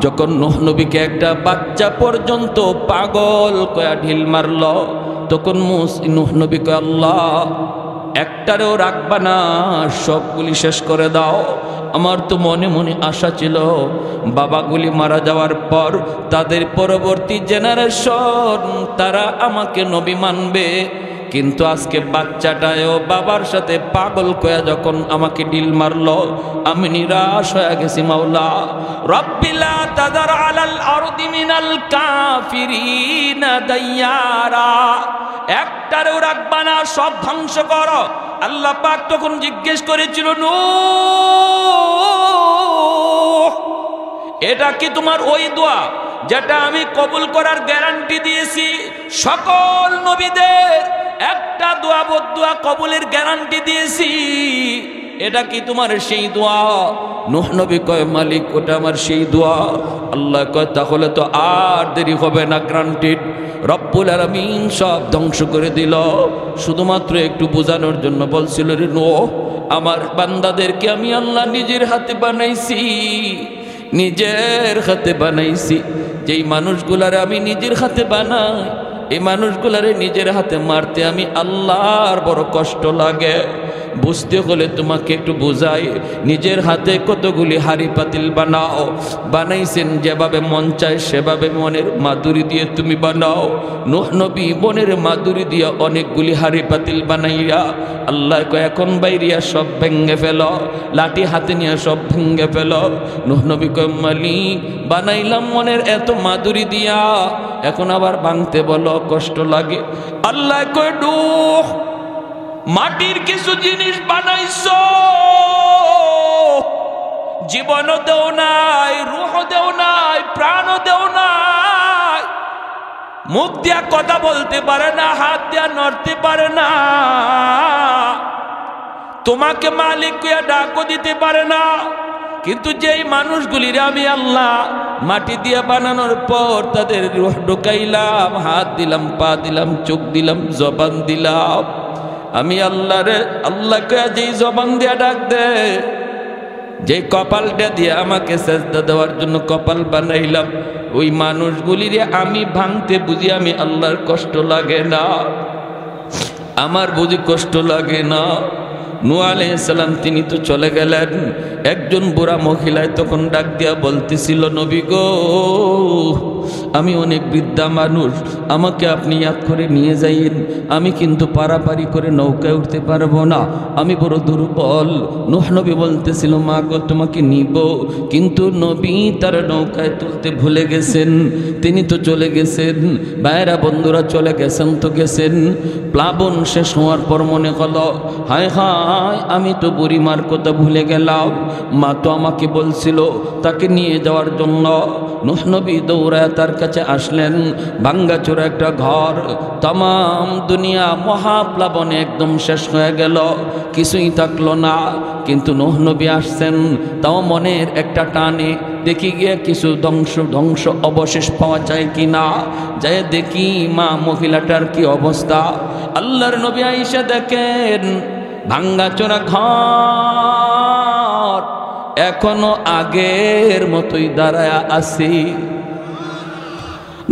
যখন নূহ নবীকে একটা বাচ্চা পর্যন্ত পাগল কয়া ঢিল মারল, তখন নূহ নবী কয়, আল্লাহ একটারেও রাখবা না, সবগুলি শেষ করে দাও। আমার তো মনে মনে আশা ছিল বাবাগুলি মারা যাওয়ার পর তাদের পরবর্তী জেনারেশন তারা আমাকে নবী মানবে, কিন্তু আজকে বাচ্চাটাও বাবার সাথে পাগল কয়া যখন আমাকে ডিল মারলো, আমি নিরাশ হয়ে গেছি। মাওলা রব্বি লা তাযার আলাল আরদি মিনাল কাফিরিনা দাইয়ারা, একটারেও রাখবা না, সব ধ্বংস করো। আল্লাহ পাক তখন জিজ্ঞেস করেছিল, নূহ এটা কি তোমার ওই দোয়া যেটা আমি কবুল করার গ্যারান্টি দিয়েছি? সকল নবীদের একটা দোয়া বদদোয়া কবুলের গ্যারান্টি দিয়েছি, এটা কি তোমার সেই দোয়া? নূহ নবী কয়, মালিক ওটা আমার সেই দোয়া। আল্লাহ কয়, তাহলে তো আর দেরি হবে না, গ্রান্টেড। রব্বুল আলামিন সব ধ্বংস করে দিল, শুধুমাত্র একটু বোঝানোর জন্য বলছিল, রে নূহ আমার বান্দাদেরকে আমি আল্লাহ নিজের হাতে বানাইছি, নিজের হাতে বানাইছি। যেই মানুষগুলারে আমি নিজের হাতে বানাই, এই মানুষগুলারে নিজের হাতে মারতে আমি আল্লাহর বড় কষ্ট লাগে। বুঝতে হলে তোমাকে একটু বোঝাই, নিজের হাতে কতগুলি হাড়ি পাতিল বানাও, বানাইছেন যেভাবে মন চায় সেভাবে মনের মাধুরী দিয়ে তুমি বানাও। নূহ নবী মনের মাধুরী দিয়ে অনেকগুলি হাড়ি পাতিল বানাইয়া আল্লাহ কয়, এখন বাইরিয়া সব ভেঙ্গে ফেল, লাঠি হাতে নিয়ে সব ভেঙ্গে ফেল। নূহ নবী কয়, মালিক বানাইলাম মনের এত মাধুরী দিয়া, এখন আবার ভাঙতে বলো, কষ্ট লাগে। আল্লাহ কয়, নূহ মাটির কিছু জিনিস বানাইছো, জীবনও দেও নাই, রূহ দেও নাই, প্রাণও দেও নাই, মুখ দিয়া কথা বলতে পারে না, হাত দিয়া নড়তে পারে না, তোমাকে মালিক কইয়া ডাকও দিতে পারে না। কিন্তু যেই মানুষগুলির আমি আল্লাহ মাটি দিয়া বানানোর পর তাদের রূহ ঢুকাইলাম, হাত দিলাম, পা দিলাম, চোখ দিলাম, জবান দিলাম, আমি আল্লাহকে যেই জবান দিয়া ডাক দে, যে কপালটা দিয়ে আমাকে সেজদা দেওয়ার জন্য কপাল বানাইলাম, ওই মানুষগুলিরে আমি ভাঙতে বুঝি আমি আল্লাহর কষ্ট লাগে না? আমার বুঝি কষ্ট লাগে না? নূহ আলাইহিস সালাম তিনি তো চলে গেলেন, একজন বুড়া মহিলায় তখন ডাক দিয়া বলতেছিল, নবী গো আমি অনেক বৃদ্ধা মানুষ, আমাকে আপনি ইয়াদ করে নিয়ে যাইন, আমি কিন্তু পারাপারি করে নৌকায় উঠতে পারবো না, আমি বড় দুর্বল। নূহ নবী বলতেছিল, মা গো তোমাকে নিব, কিন্তু নবী তার নৌকায় তুলতে ভুলে গেছেন, তিনি তো চলে গেছেন। ভাইরা বন্ধুরা চলে গেছেন তো গেছেন, প্লাবন শেষ হওয়ার পর মনে হলো, হায় হায় আমি তো বুড়িমার কথা ভুলে গেলাম, মা তো আমাকে বলছিল তাকে নিয়ে যাওয়ার জন্য। নূহ নবী দৌড়ায় তার কাছে আসলেন, ভাঙ্গাচোরা একটা ঘর, তাম দুনিয়া মহাপ্লাবনে একদম শেষ হয়ে গেল, কিছুই থাকলো না। কিন্তু নূহ নবী আসছেন, তাও মনের একটা টানে দেখি গিয়ে কিছু ধ্বংস অবশেষ পাওয়া যায় কি না, যায় দেখি মা মহিলাটার কি অবস্থা। আল্লাহর নবী আয়েশা দেখেন ভাঙ্গাচোরা ঘর এখনো আগের মতোই দাঁড়ায়া আছে।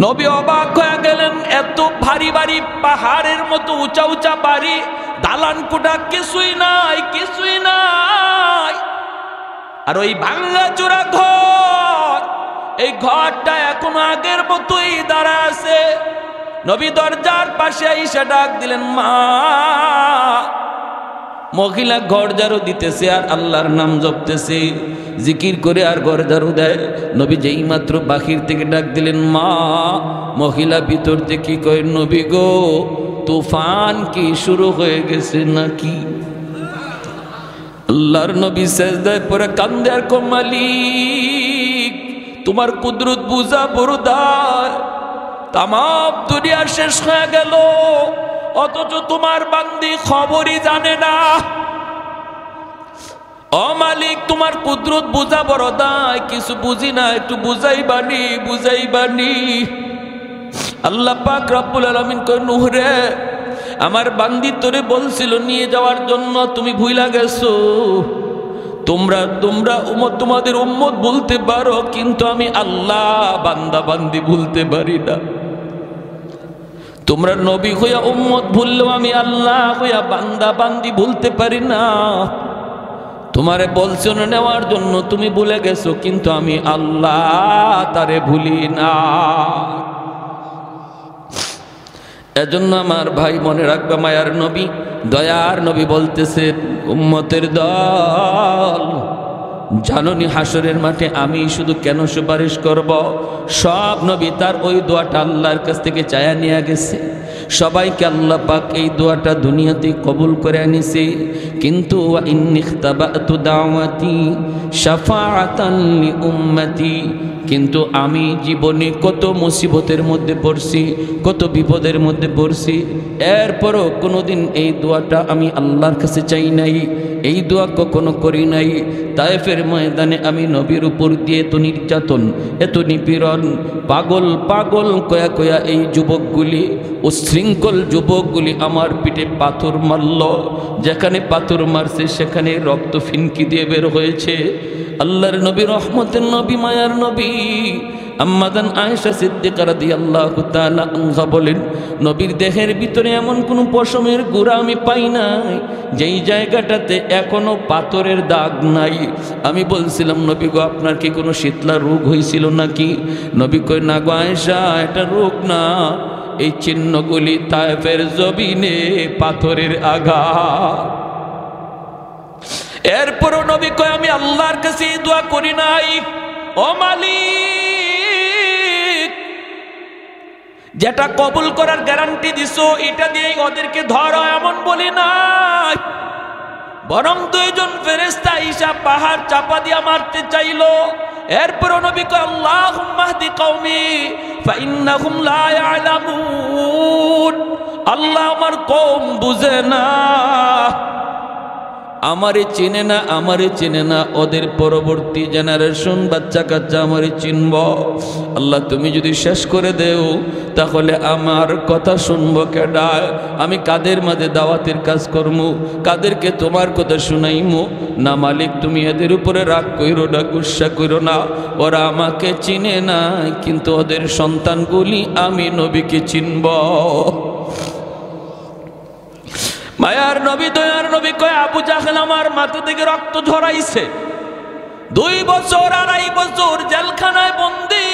নবী অবাক হয়ে গেলেন, এত ভারী ভারী পাহাড়ের মতো উঁচা উঁচা বাড়ি, দালান কোঠা কিছুই নাই, কিছুই নাই, আর ওই ভাঙ্গাচোরা ঘর, এই ঘরটা এখনো আগের মতোই দাঁড়ায় আছে। নবী দরজার পাশে আইসা ডাক দিলেন, মা। মহিলা ঘর ঝাড়ু দিতেছে আর আল্লাহর নাম জপতেছে, জিকির করে আর ঘর ঝাড়ু দেয়। নবী যেই মাত্র বাহির থেকে ডাক দিলেন, মা। মহিলা ভিতর থেকে কয়, নবী গো তুফান কি শুরু হয়ে গেছে নাকি? আল্লাহর নবী সেজদায় পড়ে কান্দে আর কয়, মালিক তোমার কুদরত বুঝা বড়দার, তাম দুনিয়া শেষ হয়ে গেল, অথচ তোমার বান্দি খবরই জানে না। ও মালিক তোমার কুদরত বুঝা বড় দায়, কিছু বুঝি না, একটু বুঝাইবানি, বুঝাইবানি। আল্লাহ পাক রব্বুল আলামিন কয়, নূহ রে আমার বান্দি তোরে বলছিল নিয়ে যাওয়ার জন্য, তুমি ভুইলা গেছো, তোমরা তোমাদের উম্মত বলতে পারো, কিন্তু আমি আল্লাহ বান্দা বান্দি ভুলতে পারি না। তোমরা নবী হইয়া উম্মত ভুললেও আমি আল্লাহ হইয়া বান্দা বান্দি ভুলতে পারি না। তোমারে বলছো নেওয়ার জন্য তুমি ভুলে গেছো, কিন্তু আমি আল্লাহ তারে ভুলি না। এজন্য আমার ভাই মনে রাখবে, মায়ার নবী দয়ার নবী বলতেছেন, উম্মতের দল জাননি হাসরের মাঠে আমি শুধু কেন সুপারিশ করব। সব নবী তার ওই দোয়াটা আল্লাহর কাছ থেকে চায়া নিয়ে গেছে। সবাইকে আল্লাহ পাক এই দোয়াটা দুনিয়াতে কবুল করে আনিছে। কিন্তু ওয়া ইন্নিখতাবাতু দাওয়াতি শাফাআতান লিউম্মতি, কিন্তু আমি জীবনে কত মুসিবতের মধ্যে পড়ছি, কত বিপদের মধ্যে পড়ছি, এরপরও কোনোদিন এই দোয়াটা আমি আল্লাহর কাছে চাই নাই, এই দোয়া কখনো করি নাই। তায়েফের ময়দানে আমি নবীর উপর দিয়ে এত নির্যাতন, এত নিপীড়ন, পাগল পাগল কয়া কয়া এই যুবকগুলি, উশৃঙ্খল যুবকগুলি আমার পিঠে পাথর মারল। যেখানে পাথর মারছে সেখানে রক্ত ফিনকি দিয়ে বের হয়েছে। আল্লাহর নবী, রহমতের নবী, মায়ার নবী আম্মাদান আয়েশা সিদ্দিকা রাদিয়াল্লাহু তাআলা আনহা বলেন, নবীর দেহের ভিতরে এমন কোনো পশমের গুঁড়া আমি পাই নাই যেই জায়গাটাতে এখনো পাথরের দাগ নাই। আমি বলছিলাম, নবী গো আপনার কি কোনো শীতলা রোগ হয়েছিল নাকি? নবী কই, না গো আয়েশা, এটা রোগ না, এই চিহ্নগুলি তায়েফের জমিনে পাথরের আঘাত। এরপরও নবী কয়, আমি আল্লাহর কাছে দোয়া করি নাই, ও মালিক যেটা কবুল করার গ্যারান্টি দিছো এটা দিয়ে ওদেরকে ধরো, এমন বলি নাই। বরং দুইজন ফেরেশতা ঈসা পাহাড় চাপা দিয়া মারতে চাইলো। এরপরও নবী কয়, আল্লাহুম্মা হদি কওমি ফাইন্নাহুম লা ইয়ালামুন, আল্লাহ আমার কওম বুঝে না, আমারে চিনে না, আমারে চিনে না, ওদের পরবর্তী জেনারেশন বাচ্চা কাচ্চা আমারে চিনব। আল্লাহ তুমি যদি শেষ করে দেও তাহলে আমার কথা শুনবো কেডা? আমি কাদের মাঝে দাওয়াতের কাজ করবো, কাদেরকে তোমার কথা শুনাইমু? না মালিক, তুমি এদের উপরে রাগ কইরো না, গুসা কইরো না, ওরা আমাকে চিনে না, কিন্তু ওদের সন্তানগুলি আমি নবীকে চিনব। মায়ার নবী, দয়ার নবী কয়, আবু জাহেল আমার মাথা থেকে রক্ত ঝরাইছে। 2 বছর 2.5 বছর জেলখানায় বন্দী,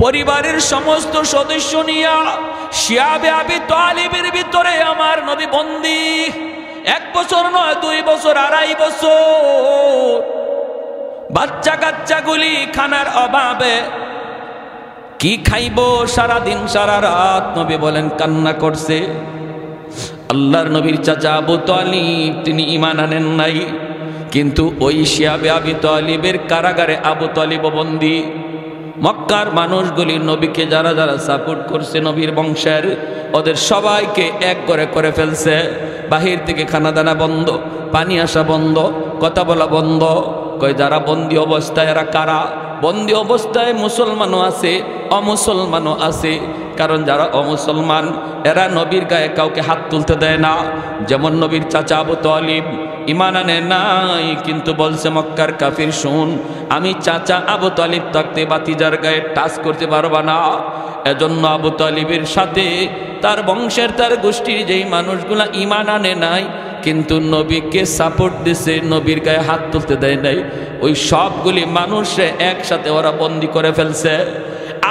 পরিবারের সমস্ত সদস্য নিয়া শিয়াবে আবি তালিবের ভিতরে আমার নবী বন্দী। 1 বছর নয়, 2 বছর 2.5 বছর। বাচ্চা কাচ্চাগুলি খানার অভাবে কি খাইব, সারাদিন সারা রাত নবী বলেন কান্না করছে। আল্লাহর নবীর চাচা আবু তালিব তিনি ঈমান আনেন নাই, কিন্তু ওই শিয়াবে আবি তালিবের কারাগারে আবু তালিব বন্দী। মক্কার মানুষগুলি নবীকে যারা যারা সাপোর্ট করছে নবীর বংশের, ওদের সবাইকে এক করে ফেলছে। বাহির থেকে খানা দানা বন্ধ, পানি আসা বন্ধ, কথা বলা বন্ধ। কই যারা বন্দী অবস্থায় এরা কারা? বন্দী অবস্থায় মুসলমানও আছে, অমুসলমানও আছে। কারণ যারা অমুসলমান এরা নবীর গায়ে কাউকে হাত তুলতে দেয় না। যেমন নবীর চাচা আবু তালিব ঈমান আনে নাই, কিন্তু বলছে মক্কার কাফির, শুন আমি চাচা আবু তালিব থাকতে বাতিজার গায়ে টাচ করতে পারবা না। এজন্য আবু তালিবের সাথে তার বংশের, তার গোষ্ঠীর যেই মানুষগুলা ঈমান আনে নাই কিন্তু নবীকে সাপোর্ট দিছে, নবীর গায়ে হাত তুলতে দেয় নাই, ওই সবগুলি মানুষে একসাথে ওরা বন্দি করে ফেলছে।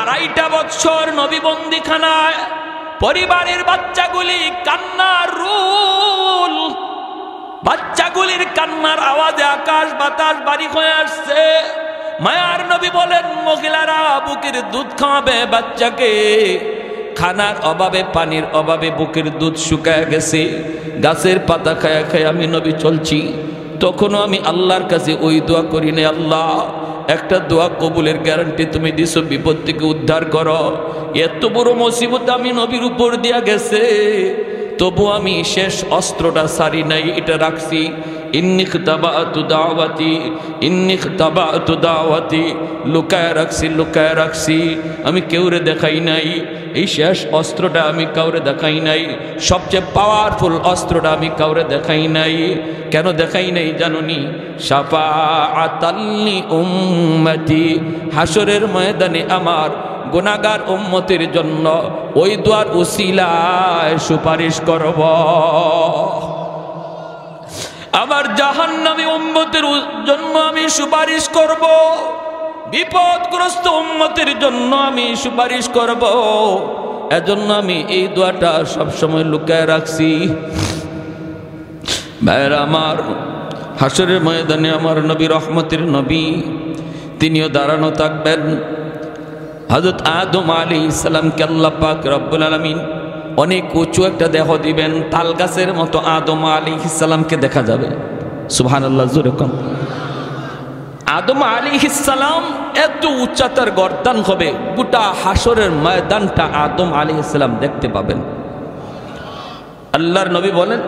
2.5 বছর নবী বন্দিখানায়। পরিবারের বাচ্চাগুলি কান্নার রোল, বাচ্চাগুলির কান্নার আওয়াজে আকাশ বাতাস বাড়ি হয়ে আসছে। মায়ার নবী বলেন, মহিলারা বুকের দুধ খাওয়াবে বাচ্চাকে, খানার অভাবে, পানির অভাবে বুকের দুধ শুকায় গেছে। গাছের পাতা খায়া খায়া আমি নবী চলছি। তখনও আমি আল্লাহর কাছে ওই দোয়া করি না, আল্লাহ একটা দোয়া কবুলের গ্যারান্টি তুমি দিছো, বিপদ থেকে উদ্ধার করো। এত বড় মুসিবত আমি নবীর উপর দিয়া গেছে, তবু আমি শেষ অস্ত্রটা সারি নাই, এটা রাখছি। ইন্নী ইখতাবাতু দাওয়াতি, ইন্নী ইখতাবাতু দাওয়াতি, লুকায় রাখছি, আমি কেউরে দেখাই নাই। এই শেষ অস্ত্রটা আমি কাউরে দেখাই নাই, সবচেয়ে পাওয়ারফুল অস্ত্রটা আমি কাউরে দেখাই নাই। কেন দেখাই নাই জানুনি? শাফাআতাল লি উম্মতি, হাসরের ময়দানে আমার গুনাহগার উম্মতের জন্য ওই দুয়ার উসিলায় সুপারিশ করব। আমার জাহান্নামী উম্মতের জন্য আমি সুপারিশ করব, বিপদগ্রস্ত উম্মতের জন্য আমি সুপারিশ করব। এজন্য আমি এই দোয়াটা সবসময় লুকায় রাখছি। ভাইরা আমার, হাসরের ময়দানে আমার নবী, রহমতের নবী, তিনিও দাঁড়ানো থাকবেন। হযরত আদম আলাইহিস সালামকে আল্লাহ পাক রব্বুল আলামিন অনেক উঁচু একটা দেহ দিবেন, তাল গাছের মতো আদম আলাইহিস সালামকে দেখা যাবে। সুবহানাল্লাহ, জোরে কম। আদম আলাইহিস সালাম এত উচ্চতার গর্দান হবে, গোটা হাসরের ময়দানটা আদম আলাইহিস সালাম দেখতে পাবেন। আল্লাহর নবী বলেন,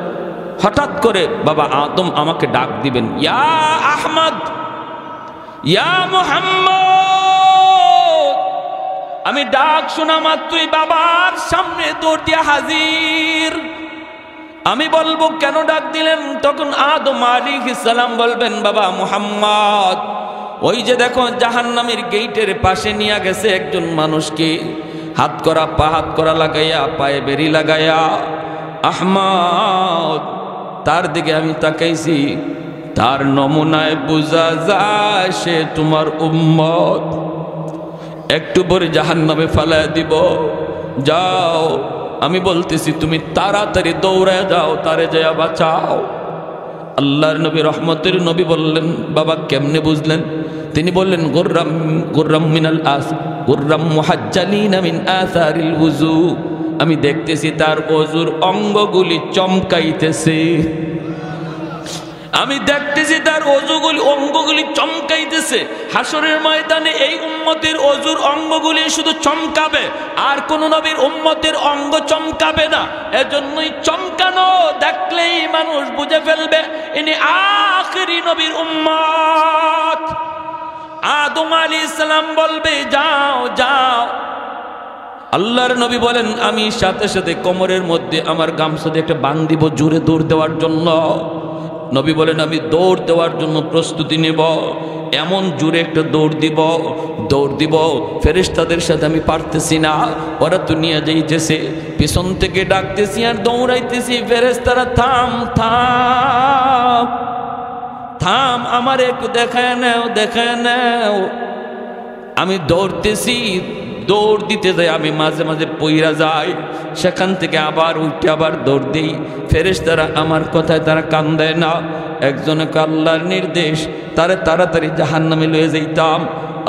হঠাৎ করে বাবা আদম আমাকে ডাক দিবেন, ইয়া আহমদ, ইয়া মুহাম্মদ। আমি ডাক শোনা মাত্রই বাবার সামনে দৌড় দিয়া হাজির। আমি বলবো কেন ডাক দিলেন? তখন আদম আলাইহিস সালাম বলবেন, বাবা মুহাম্মদ, ওই যে দেখো জাহান্নামের গেটের পাশে নিয়ে গেছে একজন মানুষকে, হাত করা লাগাইয়া, পায়ে বেরি লাগাইয়া। আহমদ, তার দিকে আমি তাকাইছি, তার নমুনায় বোঝা যায় সে তোমার উম্মত। একটু পরে জাহান্নামে ফালায় দিব। যাও, আমি বলতেছি তুমি তাড়াতাড়ি দৌড়ায় যাও, তারে যায়া বাঁচাও। আল্লাহর নবী, রহমতের নবী বললেন, বাবা কেমনে বুঝলেন? তিনি বললেন, গুররাম মিনাল আস, গুররাম মুহাজ্জালিনা মিন আসারিল উযু। আমি দেখতেছি তার ওযুর অঙ্গগুলি চমকাইতেছে। আমি দেখতেছি তার অঙ্গগুলি চমকাইতেছে। হাসরের ময়দানে এই উম্মতের ওযুর অঙ্গগুলি শুধু চমকাবে, আর কোন নবীর উম্মতের অঙ্গ চমকাবে না। এজন্যই চমকানো দেখলেই মানুষ বুঝে ফেলবে ইনি আখিরি নবীর উম্মত। আদম আলাইহিস সালাম বলবে, যাও যাও। আল্লাহর নবী বলেন, আমি সাথে সাথে কোমরের মধ্যে আমার গামছা দিয়ে একটা বাঁধ দিব জোরে দৌড় দেওয়ার জন্য। নবী বলেন, আমি দৌড় দেওয়ার জন্য প্রস্তুতি নেব, এমন জোরে একটা দৌড় দিব ফেরেশতাদের সাথে আমি পারতেছি না, ওরা তো নিয়ে যাইতেছে। পিছন থেকে ডাকতেছি আর দৌড়াইতেছি, ফেরেশতারা থাম থাম থাম, আমার একটু দেখায় নাও। আমি দৌড়তেছি, দৌড় দিতে যাই, আমি মাঝে মাঝে পইরা যাই, সেখান থেকে আবার উঠে আবার দৌড় দিই। ফেরেশতারা আমার কথায় তারা কান দেয় না। একজনকে আল্লাহর নির্দেশ, তারে তাড়াতাড়ি জাহান্নামে লয়ে যাইতাম,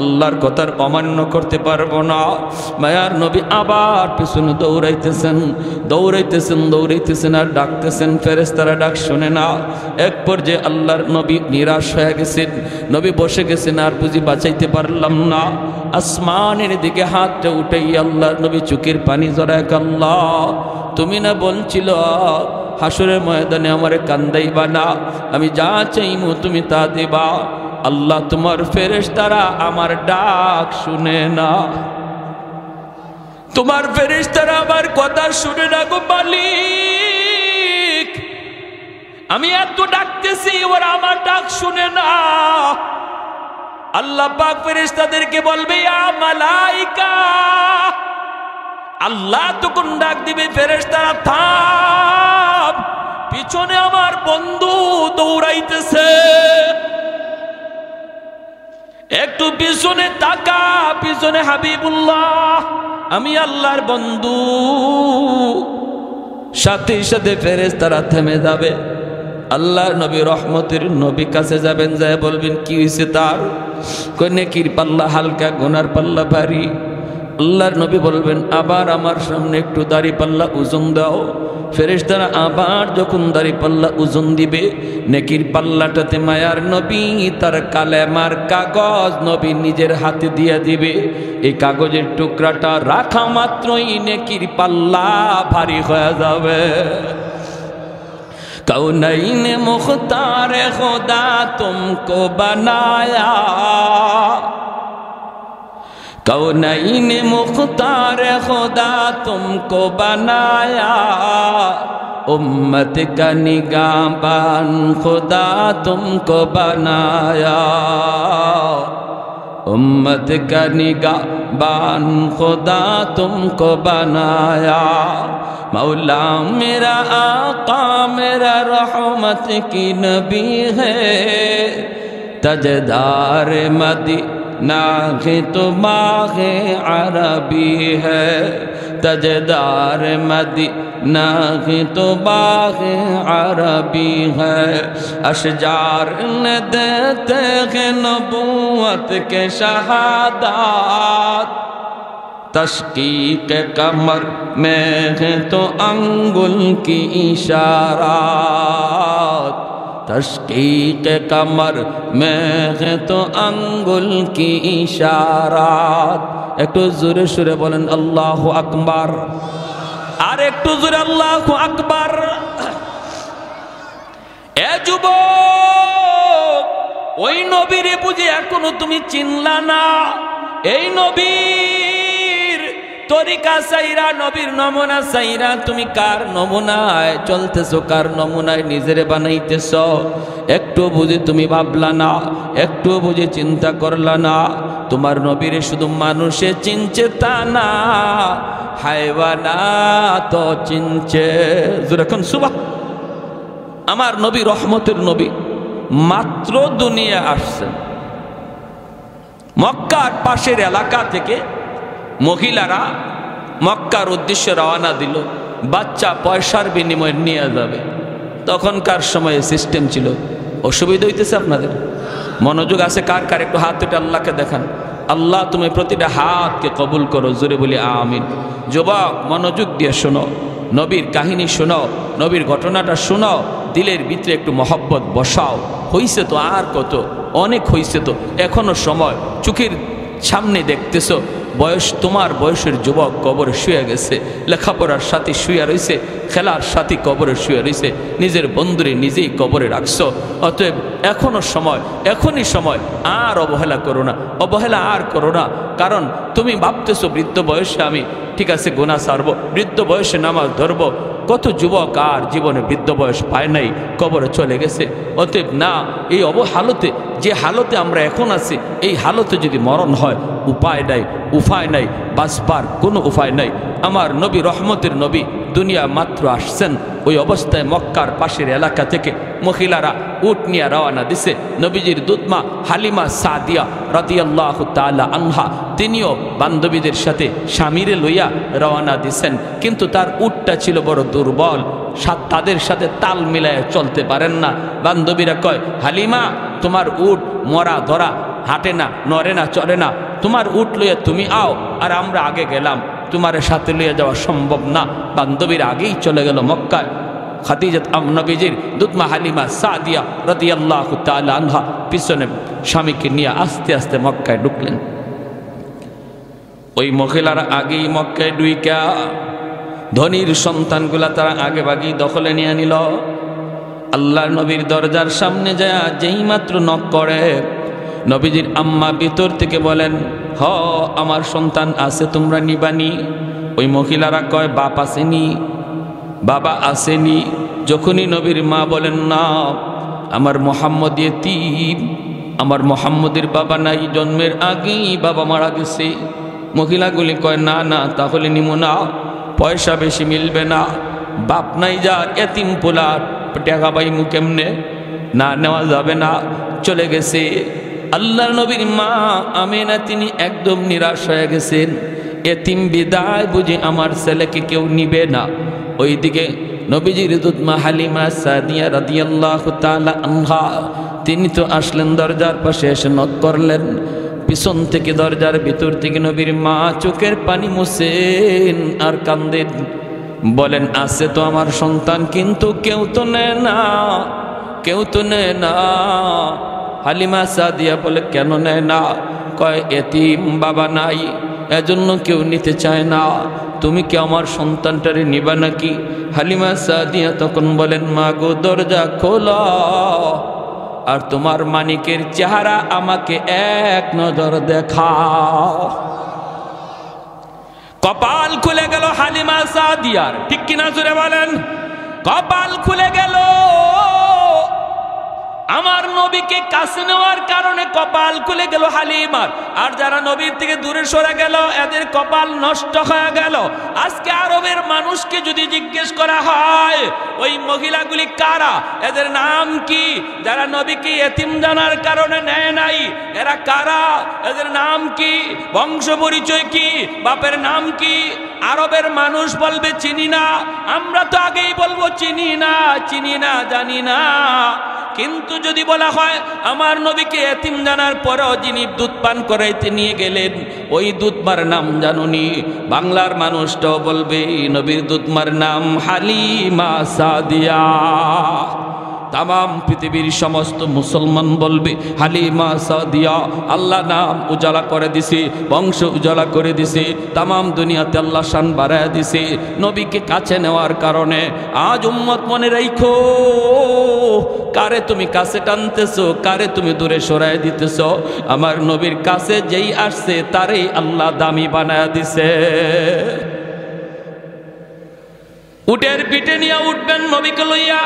আল্লাহর কথার অমান্য করতে পারবো না। মায়ার নবী আবার পিছনে দৌড়াইতেছেন আর ডাকতেছেন, ফেরেশতারা ডাক শোনে না। এক পর্যায়ে আল্লাহর নবী নিরাশ হয়ে গেছেন, নবী বসে গেছেন, আর বুঝি বাঁচাইতে পারলাম না। আসমানের দিকে হাতটা উঠাই আল্লাহর নবী চোখের পানি জড়ায়, আল্লাহ তুমি না বলছিল হাসরের ময়দানে আমারে কান্দাইবা না, আমি যা চাইমু তুমি তা দেবা। আল্লাহ তোমার ফেরেশতারা আমার ডাক শুনে না, তোমার ফেরেশতারা আমার কথা শুনে না গো মালিক। আমি এত ডাকতেছি, ওরা আমার ডাক শুনে না। আল্লাহ পাক ফেরেশতাদেরকে বলবে, ইয়া মালাইকা। আল্লাহ তখন ডাক দিবে, ফেরেশতারা থাম, পিছনে আমার বন্ধু দৌড়াইতেছে, একটু পিছনে তাকা, পিছনে হাবিবুল্লাহ, আমি আল্লাহর বন্ধু। সাথে সাথে ফেরেশতারা থেমে যাবে। আল্লাহর নবী, রহমতের নবী কাছে যাবেন, যায় বলবেন, কি হয়েছে তার? কই নেকির পাল্লা হালকা, গুনার পাল্লা ভারী। আল্লাহর নবী বলবেন, আবার আমার সামনে একটু দাড়ি পাল্লা ওজন দাও। ফেরেশতারা আবার যখন দাড়ি পাল্লা ওজন দিবে, নেকির পাল্লাটাতে মায়ার নবী তার কালেমার কাগজ নবী নিজের হাতে দিয়ে দিবে। এই কাগজের টুকরাটা রাখা মাত্রই নেকির পাল্লা ভারী হয়ে যাবে। कौनैन मुख्तार खुदा तुमको बनाया, कौनैन मुख्तार खुदा तुमको बनाया, उम्मत का निगाहबान खुदा तुमको बनाया, उम्मत का निगाहबान खुदा तुमको बनाया। मौला मेरा आका मेरा रहमत की नबी है, तजदार मदीना के तो बाग़े अरबी है, तजदार मदीना के तो बाग़े अरबी है। अशजार ने देते हैं नबूवत के शहादात, तशकीक कमर में है तो अंगुल की इशारात, तशकीक कमर में है तो अंगुल की इशारात। একটু জোরে সুরে বলেন আল্লাহু আকবার, আর একটু জোরে আল্লাহু আকবার। এ যুবক, ওই নবীর বুঝি এখনো তুমি চিনলা না? এই নবীর তরিকা সাইরা, নবীর নমুনা সাইরা তুমি কার নমুনায় চলতেছো, কার নমুনায় নিজেরে বানাইতেছ? একটু বুঝি তুমি ভাবলা না, একটু বুঝি চিন্তা করলা না? তোমার নবীরে শুধু মানুষে চিনছে তা না, হায়ওয়ানাত চিনছে। যখন সুবহান, আমার নবী রহমতের নবী মাত্র দুনিয়া আসছেন, মক্কার পাশের এলাকা থেকে মহিলারা মক্কার উদ্দেশ্যে রওনা দিল, বাচ্চা পয়সার বিনিময়ে নিয়ে যাবে। তখনকার সময়ে সিস্টেম ছিল। অসুবিধা হইতেছে আপনাদের? মনোযোগ আছে কার কার? একটু হাত উঠে আল্লাহকে দেখান। আল্লাহ তুমি প্রতিটা হাতকে কবুল করো, জোরে বলি আমিন। যুবক মনোযোগ দিয়ে শোনো, নবীর কাহিনী শোনো, নবীর ঘটনাটা শোনো, দিলের ভিতরে একটু মহব্বত বসাও। হইছে তো আর কত, অনেক হইছে তো, এখনো সময়। চোখের সামনে দেখতেছো বয়স, তোমার বয়সের যুবক কবরে শুয়ে গেছে, লেখাপড়ার সাথে শুয়ে রয়েছে, খেলার সাথে কবরে শুয়ে রয়েছে, নিজের বন্ধুরে নিজেই কবরে রাখছো। অতএব এখনো সময়, এখনই সময়, আর অবহেলা করো না, অবহেলা আর করো না। কারণ তুমি ভাবতেছো বৃদ্ধ বয়সে আমি ঠিক আছে গুনাহ ছাড়বো, বৃদ্ধ বয়সে নামাজ ধরবো। কত যুবক আর জীবনে বৃদ্ধ বয়স পায় নাই, কবরে চলে গেছে। অতএব না, এই অবহালতে, যে হালতে আমরা এখন আছি, এই হালতে যদি মরণ হয়, উপায় নাই, উপায় নাই, বাঁচবার কোনো উপায় নাই। আমার নবী রহমতের নবী দুনিয়া মাত্র আসছেন, ওই অবস্থায় মক্কার পাশের এলাকা থেকে মহিলারা উট নিয়ে রওনা দিছে। নবীজির দুধমা হালিমা সাদিয়া রাদিয়াল্লাহু তাআলা আনহা, তিনিও বান্ধবীদের সাথে স্বামীরে লইয়া রওনা দিছেন, কিন্তু তার উটটা ছিল বড় দুর্বল, তাদের সাথে তাল মিলায় চলতে পারেন না। বান্ধবীরা কয়, হালিমা তোমার উট মরা ধরা, হাঁটে না, নড়ে না, চলে না, তোমার উট লইয়া তুমি আও, আর আমরা আগে গেলাম, তোমার সাথে লইয়া যাওয়া সম্ভব না। বান্ধবীর আগেই চলে গেল মক্কায়। খাদিজা নবীজির দুধমা হালিমা সাদিয়া রাদিয়াল্লাহু তাআলা আনহা পিছনে স্বামীকে নিয়ে আস্তে আস্তে মক্কায় ঢুকলেন। ওই মহিলারা আগেই মক্কায় ঢুইকা ধনীর সন্তানগুলা তারা আগে ভাগেই দখলে নিয়ে নিল। আল্লাহর নবীর দরজার সামনে যায় যেই মাত্র নক করে, নবীজির আম্মা ভিতর থেকে বলেন, হ আমার সন্তান আছে, তোমরা নিবানি? ওই মহিলারা কয়, বাপ আসেনি, বাবা আসেনি। যখনই নবীর মা বলেন, না আমার মোহাম্মদ ইয়তীম, আমার মোহাম্মদের বাবা নাই, জন্মের আগেই বাবা মারা গেছে। মহিলাগুলি কয়, না না, তাহলে নিমো না, পয়সা বেশি মিলবে না, বাপ নাই যার, এতিম পোলা, টাকা পাইমু কেমনে, না নেওয়া যাবে না, চলে গেছে। আল্লাহর নবীর মা আমিনা তিনি একদম নিরাশ হয়ে গেছেন, এতিম বিদায় বুঝি আমার ছেলেকে কেউ নিবে না। ওইদিকে নবীজির দুধমা হালিমা সাদিয়া রাদিয়াল্লাহু তাআলা আনহা, তিনি তো আসলেন দরজার পাশে, এসে নক করলেন। পিছন থেকে দরজার ভিতর থেকে নবীর মা চোখের পানি মুছেন আর কান্দেন, বলেন, আছে তো আমার সন্তান, কিন্তু কেউ তো নেয় না, কেউ তো নেয় না। হালিমা সাদিয়া বলে, কেন নেয় না? কয়, এতিম, বাবা নাই, এজন্য কেউ নিতে চায় না। তুমি কি আমার সন্তানটারে নিবা নাকি? হালিমা সাদিয়া তখন বলেন, মা গো দরজা খোলো, আর তোমার মানিকের চেহারা আমাকে এক নজর দেখাও। কপাল খুলে গেল হালিমা সাদিয়ার, ঠিক কিনা জোরে বলেন? কপাল খুলে গেল। আমার নবীকে কাছে নেওয়ার কারণে কপাল খুলে গেল হালিমার। আর যারা নবীর থেকে দূরে সরে গেল এদের কপাল নষ্ট হয়ে গেল। আজকে আরবের মানুষকে যদি জিজ্ঞেস করা হয় ওই মহিলাগুলি কারা, এদের নাম কি? যারা নবীকে এতিম জানার কারণে নেয় নাই, এরা কারা? এদের নাম কি? বংশ পরিচয় কি? বাপের নাম কি? আরবের মানুষ বলবে চিনি না। আমরা তো আগেই বলবো চিনি না, চিনি না, জানি না। কিন্তু যদি বলা হয় আমার নবীকে এতিম জানার পরেও যিনি দুধ পান করাইতে নিয়ে গেলেন ওই দুধমার নাম জানুনি, বাংলার মানুষটাও বলবে নবীর দুধমার নাম হালিমা সাদিয়া। তাম পৃথিবীর সমস্ত মুসলমান বলবে হালিমা সাদিয়া। আল্লাহ নাম উজালা করে দিছে, বংশ উজালা করে দিছে, তাম দুনিয়াতে আল্লাহ শান বাড়ায় দিছে নবীকে কাছে নেওয়ার কারণে। আজ উম্মত মনে রাখো, কারে তুমি কাছে টানতেছো, কারে তুমি দূরে সরাই দিতেছো। আমার নবীর কাছে যেই আসছে তারই আল্লাহ দামি বানায় দিছে। উটের পিঠে নিয়ে উঠবেন নবীকে লইয়া।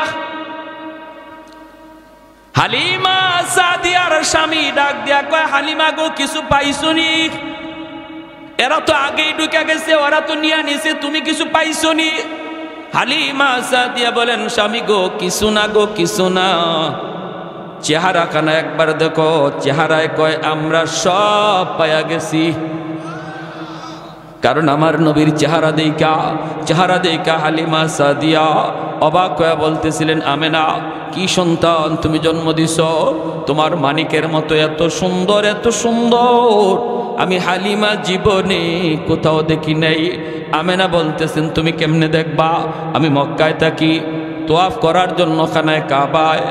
হালিমা সাদিয়ার স্বামী ডাক দিয়া কয়, হালিমা গো কিছু পাইছনি? এরা তো আগেই ঢুকে গেছে, ওরা তো নিয়ে নিছে, তুমি কিছু পাইছনি? হালিমা সাদিয়া বলেন, স্বামী গো কিছু না গো, কিছু না। চেহারা খানা একবার দেখো। চেহারায় কয় আমরা সব পাইয়া গেছি। কারণ আমার নবীর চেহারা দেখা হালিমা সাদিয়া অবাক হয়ে বলতেছিলেন, আমেনা কি সন্তান তুমি জন্ম দিছ, তোমার মানিকের মতো এত সুন্দর, এত সুন্দর আমি হালিমা জীবনে কোথাও দেখি নাই। আমেনা বলতেছেন, তুমি কেমনে দেখবা? আমি মক্কায় থাকি, তোয়াফ করার জন্য খানায় কাবায়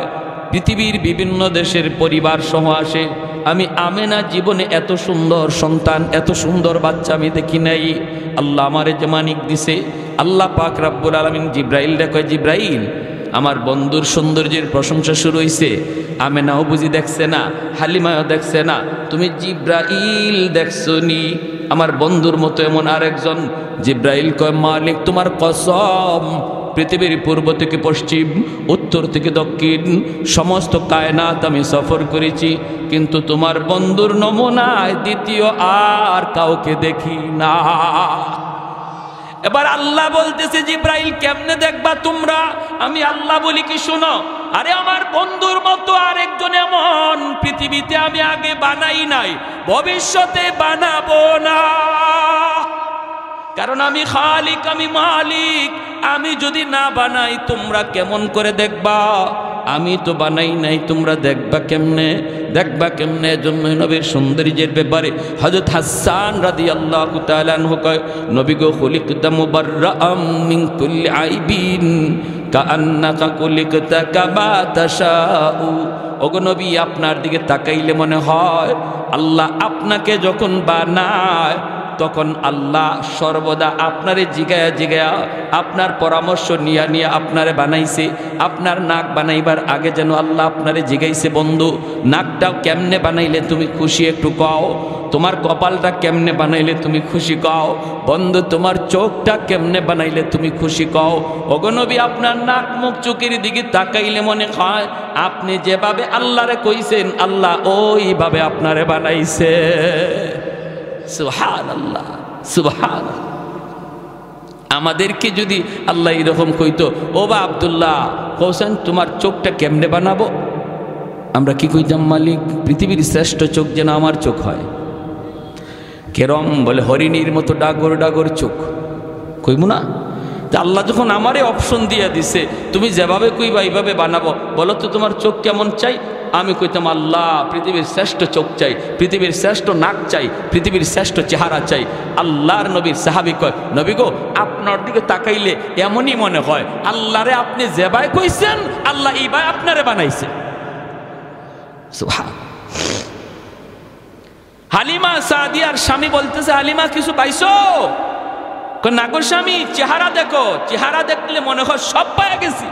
পৃথিবীর বিভিন্ন দেশের পরিবার সহ আসে। আমি আমেনা জীবনে এত সুন্দর সন্তান, এত সুন্দর বাচ্চা আমি দেখি নাই। আল্লাহ আমারে যে মানিক দিছে। আল্লাহ পাক রব্বুল আলামিন জিব্রাইল দেখে, জিব্রাইল আমার বন্ধুর সৌন্দর্যের প্রশংসা শুরু হইছে। আমেনাও বুঝি দেখছে না, হালিমাও দেখছে না, তুমি জিব্রাইল দেখছনি আমার বন্ধুর মতো এমন আরেকজন। জিব্রাইল কয়, মালিক তোমার কসম, পৃথিবীর পূর্ব থেকে পশ্চিম, উত্তর থেকে দক্ষিণ সমস্ত কায়নাত আমি সফর করেছি, কিন্তু তোমার বন্ধুর নমুনায় দ্বিতীয় আর কাউকে দেখি না। এবার আল্লাহ বলতেছে, জিব্রাইল কেমনে দেখবা তোমরা? আমি আল্লাহ বলি কি শোনো, আরে আমার বন্ধুর মতো আরেকজন এমন পৃথিবীতে আমি আগে বানাই নাই, ভবিষ্যতে বানাবো না। কারণ আমি খালিক, আমি মালিক। আমি যদি না বানাই তোমরা কেমন করে দেখবা? আমি তো বানাই নাই, তোমরা দেখবা কেমনে? দেখবা কেমনে? জন্য নবীর সৌন্দর্যের ব্যাপারে হযরত হাসান রাদিয়াল্লাহু তাআলা আনহু কয়, নবী গো খুলিকতা মুবাররাআম মিন কুল্লি আইবিন কাআন্নাকা খুলিকতা কামা তাশাউ। ওগো নবী, আপনার দিকে তাকাইলে মনে হয় আল্লাহ আপনাকে যখন বানায় তখন আল্লাহ সর্বদা আপনারে জিগায়া জিগায়া আপনার পরামর্শ নিয়া নিয়া আপনারে বানাইছে। আপনার নাক বানাইবার আগে যেন আল্লাহ আপনারে জিগাইছে, বন্ধু নাকটা কেমনে বানাইলে তুমি খুশি একটু কও, তোমার কপালটা কেমনে বানাইলে তুমি খুশি কও, বন্ধু তোমার চোখটা কেমনে বানাইলে তুমি খুশি কও। ওগো নবী, আপনার নাক মুখ চোখের দিকে তাকাইলে মনে হয় আপনি যেভাবে আল্লাহরে কইছেন আল্লাহ ওইভাবে আপনারে বানাইছে। সুবহানাল্লাহ, সুবহানাল্লাহ। আমাদেরকে যদি আল্লাহ এরকম কইতো, ও বা আব্দুল্লাহ হোসেন তোমার চোখটা কেমনে বানাবো, আমরা কি কইতাম? মালিক পৃথিবীর শ্রেষ্ঠ চোখ যেন আমার চোখ হয়। কেরম বলে হরিণীর মতো ডাগর ডাগর চোখ, কইবো না? তা আল্লাহ যখন আমারে অপশন দিয়ে দিছে, তুমি যেভাবে কইবা এইভাবে বানাবো, বলো তো তোমার চোখ কেমন চাই? আমি কইতাম আল্লাহ পৃথিবীর শ্রেষ্ঠ চোখ চাই, পৃথিবীর শ্রেষ্ঠ নাক চাই, পৃথিবীর শ্রেষ্ঠ চেহারা চাই। আল্লাহর নবীর সাহাবী কয়, নবী গো আপনার দিকে তাকাইলে এমনই মনে হয় আল্লাহরে আপনি যেভাবে কইছেন আল্লাহ এইভাবে আপনারে বানাইছে। সুবহান। হালিমা সাদিয়ার স্বামী বলতেছে, হালিমা কিছু পাইছো? না গো স্বামী, চেহারা দেখো, চেহারা দেখলে মনে হয় সব পাওয়া গেছি।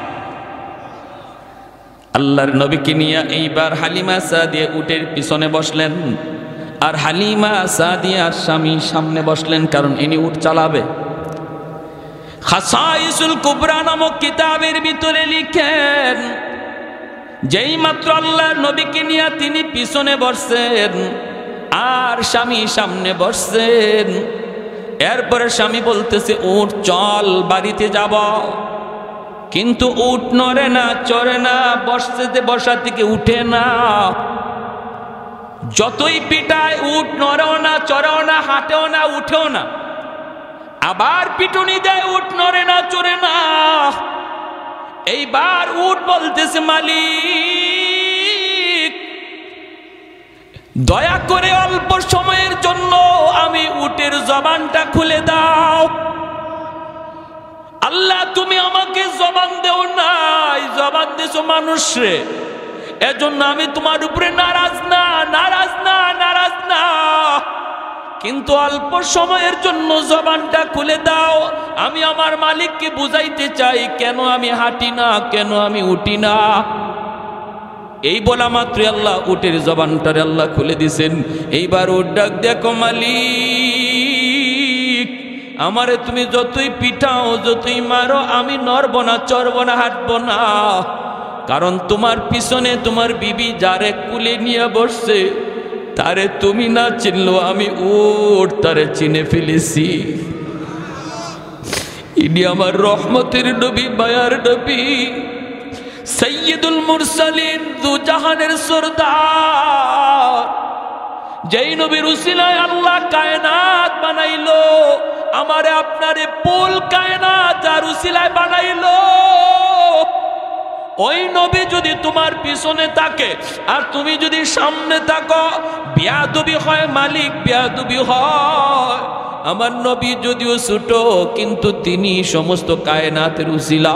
আল্লাহর নবীকে নিয়ে এইবার হালিমা সাদিয়া উটের পিছনে বসলেন, আর হালিমা সাদিয়ার স্বামী সামনে বসলেন, কারণ ইনি উট চালাবে। খাসাইসুল কুবরা নামক কিতাবের ভিতরে লিখেন, যেই মাত্র আল্লাহর নবীকে নিয়ে তিনি পিছনে বসছেন আর স্বামী সামনে বসছেন, এরপরে স্বামী বলতেছে, উট চল বাড়িতে যাব। কিন্তু উট নড়ে না, চড়ে না, বসা থেকে উঠে না। যতই পিটায় উট নড়েও না, চড়েও না, হাঁটেও না, উঠেও না। আবার পিটুনি দেয়, উট নড়ে না, চড়ে না। এইবার উট বলতেছে, মালিক দয়া করে অল্প সময়ের জন্য আমি উটের জবানটা খুলে দাও। আল্লাহ তুমি আমাকে জবান দেও নাই, জবান দিছো মানুষরে, এজন্য আমি তোমার উপরে নারাজ না, নারাজ না, নারাজ না। কিন্তু অল্প সময়ের জন্য জবানটা খুলে দাও, আমি আমার মালিককে বুঝাইতে চাই কেন আমি হাঁটি না, কেন আমি উঠি না। এই বলা মাত্র আল্লাহ উটের জবানটারে আল্লাহ খুলে দিছেন। এইবার উট ডাক, দেখো মালিক, আমারে তুমি যতই পিটাও, যতই মারো, আমি নড়ব না, চড়ব না, হাঁটব না। কারণ তোমার পিছনে তোমার বিবি যারে কুলে নিয়ে বসছে, তারে তুমি না চিনলো, আমি উট তারে চিনে ফেলেছি। ইনি আমার রহমতের নবী, মায়ার নবী, সৈয়দুল মুরসালিন, দু জাহানের সরদার, যেই নবীর উসিলায় আল্লাহ কায়নাত বানাইলো। আমারে আপনারে পুল কায়নাত যার উসিলায় বানাইলো, ওই নবী যদি তোমার পিছনে থাকে আর তুমি যদি সামনে থাকো, বেয়াদবি হয় মালিক, বেয়াদবি হয়। আমার নবী যদিও ছোট, কিন্তু তিনি সমস্ত কায়নাতের উসিলা।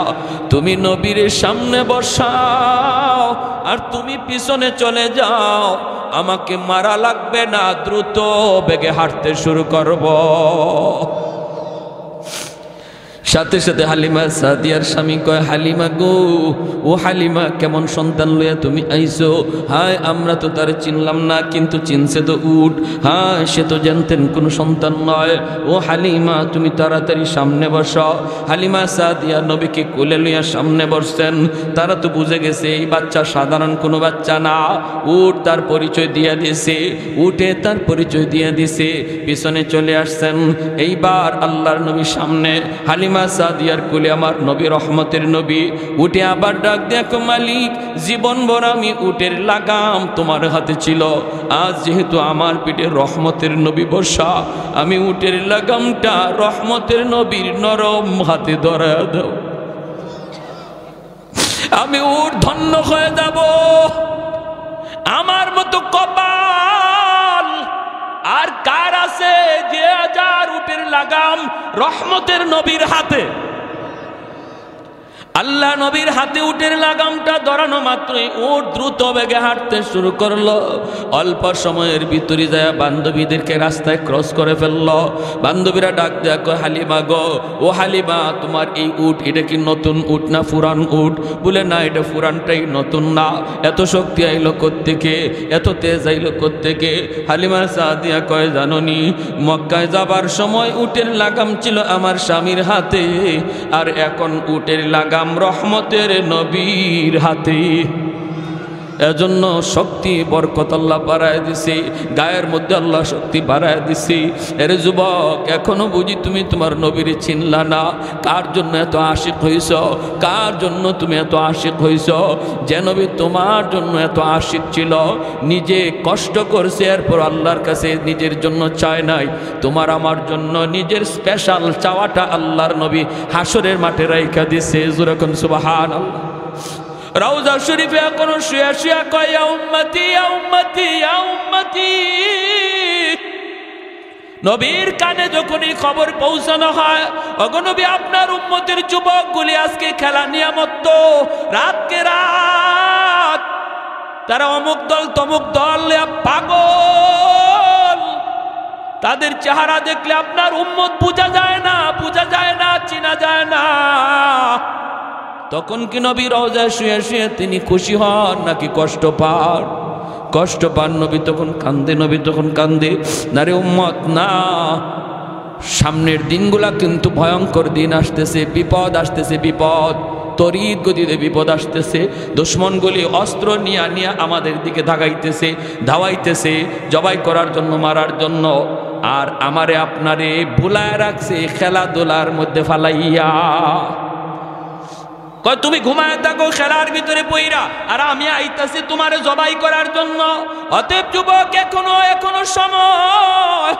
তুমি নবীর সামনে বসাও আর তুমি পিছনে চলে যাও, আমাকে মারা লাগবে না, দ্রুত বেগে হাঁটতে শুরু করব। সাথে সাথে হালিমা সাদিয়ার স্বামী কয়, হালিমা গো, ও হালিমা, কেমন সন্তান লইয়া তুমি আইছো? হায়, আমরা তো তার চিনলাম না, কিন্তু চিনছে তো উট। হ্যাঁ, সে তো জানতেন কোনো সন্তান নয়। ও হালিমা, তুমি তাড়াতাড়ি সামনে বসো। হালিমা সাদিয়া নবীকে কোলে লইয়া সামনে বসছেন। তারা তো বুঝে গেছে এই বাচ্চা সাধারণ কোনো বাচ্চা না, উট তার পরিচয় দিয়ে দিয়েছে, উঠে তার পরিচয় দিয়ে দিছে। পিছনে চলে আসছেন। এইবার আল্লাহর নবী সামনে, হালিমা সাদিয়ার কোলে আমার নবী, রহমতের নবী। উঠে আবার ডাক, দেখো মালিক, জীবন ভর আমি উটের লাগাম তোমার হাতে ছিল, আজ যেহেতু আমার পিঠে রহমতের নবী বসা, আমি উটের লাগামটা রহমতের নবীর নরম হাতে ধরা দাও, আমি উট ধন্য হয়ে যাব। আমার মতো কপাল আর কার আছে যে হাজার উটের লাগাম রহমতের নবীর হাতে? আল্লাহ নবীর হাতে উটের লাগামটা ধরানো মাত্রই উট দ্রুত বেগে হাঁটতে শুরু করলো। অল্প সময়ের ভিতরে যায় বান্ধবীদেরকে রাস্তায় ক্রস করে ফেললো। বান্ধবীরা ডাক দেয়া কয়, হালিমা গো, ও হালিমা, তোমার এই উট, এটা কি নতুন উট না পুরান উট? বলে, না, এটা পুরানটাই, নতুন না। এত শক্তি আইলো কোত্থেকে, এত তেজ আইলো কোত্থেকে? হালিমা সাদিয়া কয়, জাননি, মক্কায় যাবার সময় উটের লাগাম ছিল আমার স্বামীর হাতে, আর এখন উটের লাগাম রহমতের নবীর হাতে। এজন্য শক্তি বরকত আল্লাহ বাড়ায় দিছে, গায়ের মধ্যে আল্লাহ শক্তি বাড়ায় দিছে। এর যুবক, এখনো বুঝি তুমি তোমার নবীর চিনলা না? কার জন্য এত আশিক হইছ? কার জন্য তুমি এত আশিক হইছ? যে নবী তোমার জন্য এত আশিক ছিল, নিজে কষ্ট করছে, এরপর আল্লাহর কাছে নিজের জন্য চায় নাই, তোমার আমার জন্য নিজের স্পেশাল চাওয়াটা আল্লাহর নবী হাসরের মাঠে রাইখা দিছে। যেরকম সুবহানাল্লাহ। রওজা শরীফে এখনো শুয়া শুয়া কয়, ইয়া উম্মতি, ইয়া উম্মতি, ইয়া উম্মতি। নবীর কানে যখনই খবর পৌঁছানো হয়, ওগো নবী, আপনার উম্মতের যুবকগুলি আজকে খেলা নিয়ামত, রাতকে রাত তারা অমুক দল তমুক দল পাগল, তাদের চেহারা দেখলে আপনার উম্মত বোঝা যায় না, চেনা যায় না। তখন কি নবী রওজায় শুয়ে শুয়ে তিনি খুশি হন নাকি কষ্ট পান? কষ্ট পান। নবী তখন কান্দে, না রে উম্মত না, সামনের দিনগুলা কিন্তু ভয়ঙ্কর দিন আসতেছে, বিপদ আসতেছে, বিপদ তড়িৎ গতিতে বিপদ আসতেছে। দুশমনগুলি অস্ত্র নিয়ে আমাদের দিকে ধাওয়াইতেছে জবাই করার জন্য, মারার জন্য। আর আমারে আপনারে ভুলায় রাখছে খেলাধুলার মধ্যে ফালাইয়া। কয় তুমি ঘুমায় থাকো খেলার ভিতরে পইরা, আর আমি আইতাছি তোমারে জবাই করার জন্য। অতএব যুবক, এখনো সময়,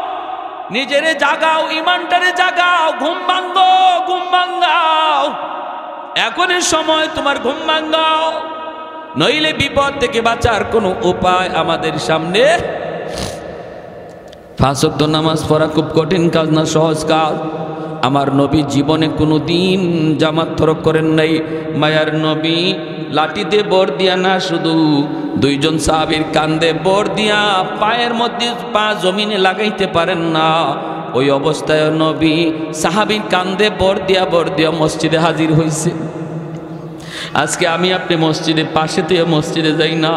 নিজেরে জাগাও, ইমানটারে জাগাও, ঘুম ভাঙ্গাও। এখনের সময় তোমার ঘুম ভাঙ্গাও, নইলে বিপদ থেকে বাঁচার কোনো উপায় আমাদের সামনে। 5 ওয়াক্ত নামাজ পড়া খুব কঠিন কাজ না, সহজ কাজ। আমার নবী জীবনে কোনো দিন জামাত তরক করেন নাই। মায়ার নবী লাঠিতে বর দিয়া না, শুধু 2 জন সাহাবীর কান্দে বর দিয়া পায়ের মধ্যে পা জমিনে লাগাইতে পারেন না। ওই অবস্থায় নবী সাহাবীর কান্দে বর দিয়া মসজিদে হাজির হয়েছে। আজকে আমি আপনি মসজিদের পাশে থেকে মসজিদে যাই না,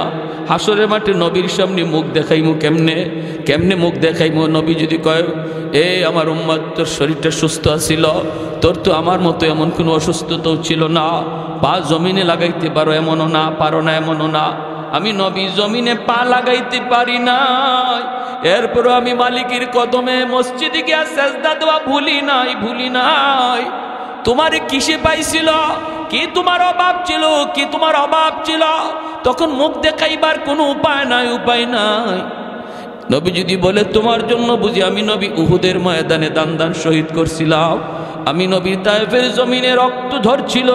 হাসরের মাঠে নবীর সামনে মুখ দেখাইমু কেমনে মুখ দেখাইমু? নবী যদি কয়, এ আমার উম্মত, তোর শরীরটা সুস্থ আছিল, তোর তো আমার মতো এমন কোনো অসুস্থতাও ছিল না, পা জমিনে লাগাইতে পারো এমনও না, পারো না এমনও না। আমি নবী জমিনে পা লাগাইতে পারি না, এরপরও আমি মালিকের কদমে মসজিদে গিয়া সেজদা দেওয়া ভুলি নাই। তোমারে কিসে পাইছিল? কি তোমার অভাব ছিল? তখন মুখ দেখাইবার কোনো উপায় নাই। নবী যদি বলে তোমার জন্য বুঝি আমি নবী উহুদের ময়দানে দান শহীদ করছিলাম, আমি নবী তায়েফের জমিনে রক্ত ঝরছিল